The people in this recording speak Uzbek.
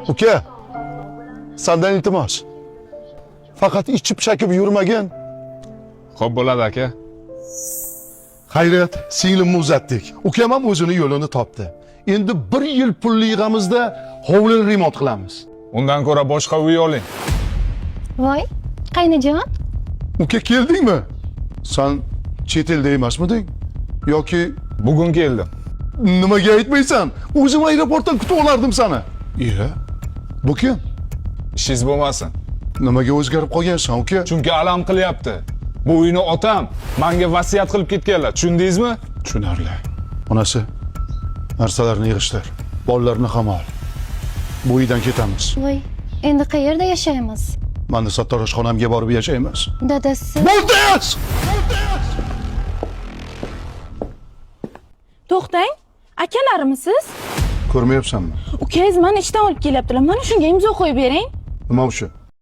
Uka, sendan iltimos. Faqat ichib chakib yurmagin. Xo'p bo'ladi aka. Xayriyat, singlimni uzatdik. Ukam ham o'zini yo'lini topdi. Endi 1 yil pulli yig'amizda hovlini remont qilamiz. Undan ko'ra boshqa uy oling. Voy, qaynajon. Uka, keldingmi? Sen chet elda emasmiding? Yoki Bugun keldim. nimaga aytmaysan? O'zim aeroportdan kutib olardim seni. Bu kim? Ishingiz bo'lmasin. Nimaga o'zgarib qolgansan, uka? Chunki alam qilyapti. Bu uyni otam menga vasiyat qilib ketganlar. Tushundingizmi? Tushunarli. Onasi, narsalarni yig'ishtir. Bolalarni ham ol. Bu uydan ketamiz. Voy, endi qayerda yashaymiz? Manda sartaroshxonamga borib yashaymiz. Dadasi. Bo'ldiz! To'xtang, akalarmisiz? Ko'rmayapsanmi? Ukangiz meni ishdan olib kelyaptilar. Mana shunga imzo qo'yib bering. Nima o'sha?